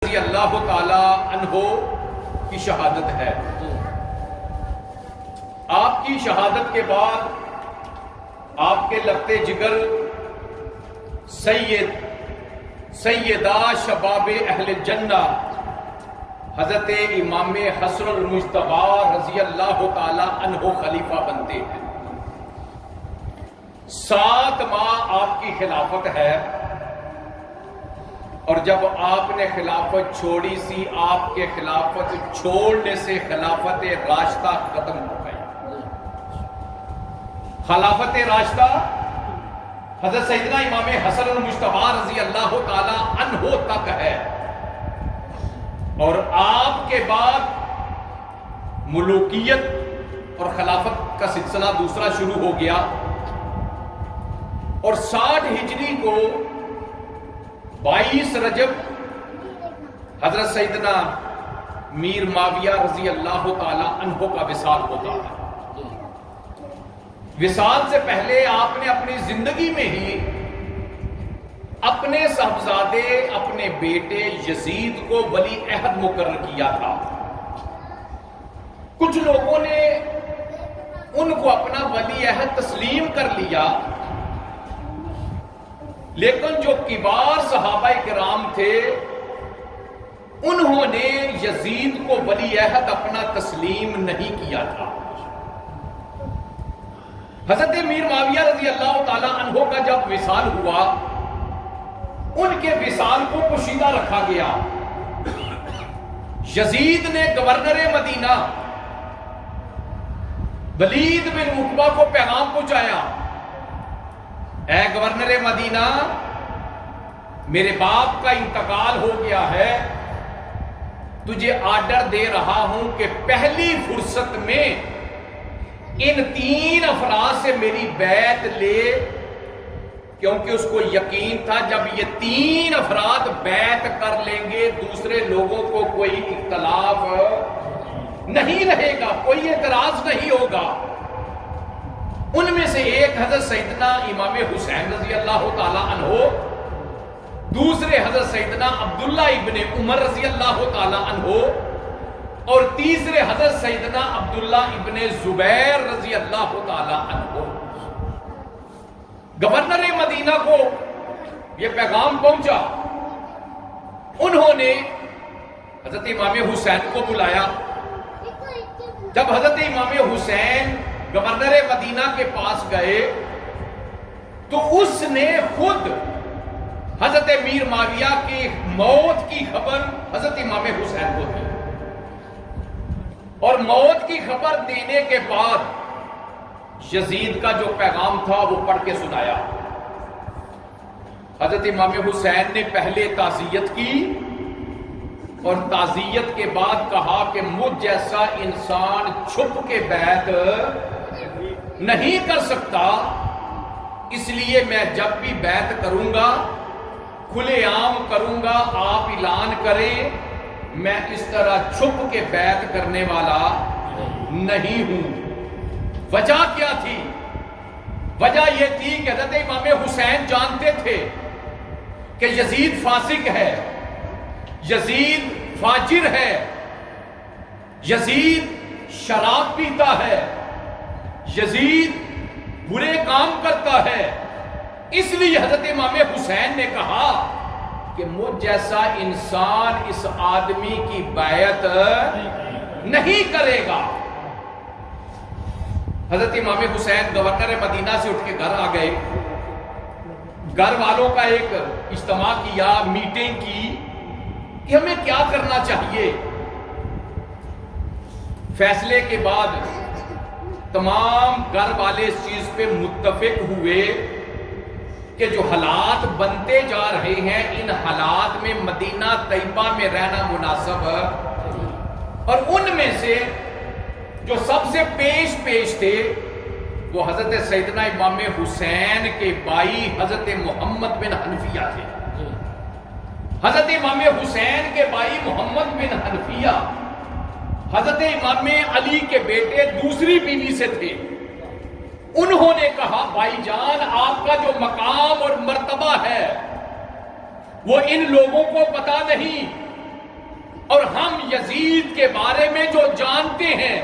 رضی اللہ تعالی عنہ کی شہادت ہے۔ آپ کی شہادت کے بعد آپ کے لگتے جگر سیدہ شباب اہل جنہ حضرت امام حسن المجتبی رضی اللہ تعالی عنہ خلیفہ بنتے ہیں۔ 7 ماہ آپ کی خلافت ہے، اور جب آپ نے خلافت چھوڑی سی، آپ کے خلافت چھوڑنے سے خلافت راشدہ ختم ہو گئی۔ خلافت راشدہ حضرت سیدنا امام حسن المجتبی رضی اللہ تعالی عنہ تک ہے، اور آپ کے بعد ملوکیت اور خلافت کا سلسلہ دوسرا شروع ہو گیا، اور 60 ہجری کو 22 رجب حضرت سیدنا میر معاویہ رضی اللہ تعالی عنہ کا وصال ہوتا ہے۔ وصال سے پہلے آپ نے اپنی زندگی میں ہی اپنے صاحبزادے اپنے بیٹے یزید کو ولی عہد مقرر کیا تھا۔ کچھ لوگوں نے ان کو اپنا ولی عہد تسلیم کر لیا، لیکن جو کبار صحابہ کرام تھے انہوں نے یزید کو ولی عہد اپنا تسلیم نہیں کیا تھا۔ حضرت میر معاویہ رضی اللہ تعالی عنہ کا جب وصال ہوا، ان کے وصال کو پوشیدہ رکھا گیا۔ یزید نے گورنر مدینہ ولید بن عقبہ کو پیغام پہنچایا، اے گورنر مدینہ، میرے باپ کا انتقال ہو گیا ہے، تجھے آرڈر دے رہا ہوں کہ پہلی فرصت میں ان 3 افراد سے میری بیعت لے، کیونکہ اس کو یقین تھا جب یہ 3 افراد بیعت کر لیں گے دوسرے لوگوں کو کوئی اختلاف نہیں رہے گا، کوئی اعتراض نہیں ہوگا۔ ان میں سے ایک حضرت سیدنا امام حسین رضی اللہ تعالی عنہ، دوسرے حضرت سیدنا عبداللہ ابن عمر رضی اللہ تعالی عنہ، اور تیسرے حضرت سیدنا عبداللہ ابن زبیر رضی اللہ تعالی عنہ۔ گورنر مدینہ کو یہ پیغام پہنچا، انہوں نے حضرت امام حسین کو بلایا۔ جب حضرت امام حسین گورنر مدینہ کے پاس گئے تو اس نے خود حضرت میر معاویہ کی موت کی خبر حضرت امام حسین کو دی، اور موت کی خبر دینے کے بعد یزید کا جو پیغام تھا وہ پڑھ کے سنایا۔ حضرت امام حسین نے پہلے تعزیت کی، اور تعزیت کے بعد کہا کہ مجھ جیسا انسان چھپ کے بیعت نہیں کر سکتا، اس لیے میں جب بھی بیعت کروں گا کھلے عام کروں گا، آپ اعلان کریں، میں اس طرح چھپ کے بیعت کرنے والا نہیں ہوں۔ وجہ کیا تھی؟ وجہ یہ تھی کہ حضرت امام حسین جانتے تھے کہ یزید فاسق ہے، یزید فاجر ہے، یزید شراب پیتا ہے، یزید برے کام کرتا ہے۔ اس لیے حضرت امام حسین نے کہا کہ مجھ جیسا انسان اس آدمی کی بیعت نہیں کرے گا۔ حضرت امام حسین گورنر مدینہ سے اٹھ کے گھر آ گئے، گھر والوں کا ایک اجتماع کیا، میٹنگ کی کہ ہمیں کیا کرنا چاہیے۔ فیصلے کے بعد تمام گھر والے اس چیز پہ متفق ہوئے کہ جو حالات بنتے جا رہے ہیں ان حالات میں مدینہ طیبہ میں رہنا مناسب ہے، اور ان میں سے جو سب سے پیش تھے وہ حضرت سیدنا امام حسین کے بھائی حضرت محمد بن حنفیہ تھے۔ حضرت امام حسین کے بھائی محمد بن حنفیہ حضرت امام علی کے بیٹے دوسری بیوی سے تھے۔ انہوں نے کہا بھائی جان، آپ کا جو مقام اور مرتبہ ہے وہ ان لوگوں کو پتہ نہیں، اور ہم یزید کے بارے میں جو جانتے ہیں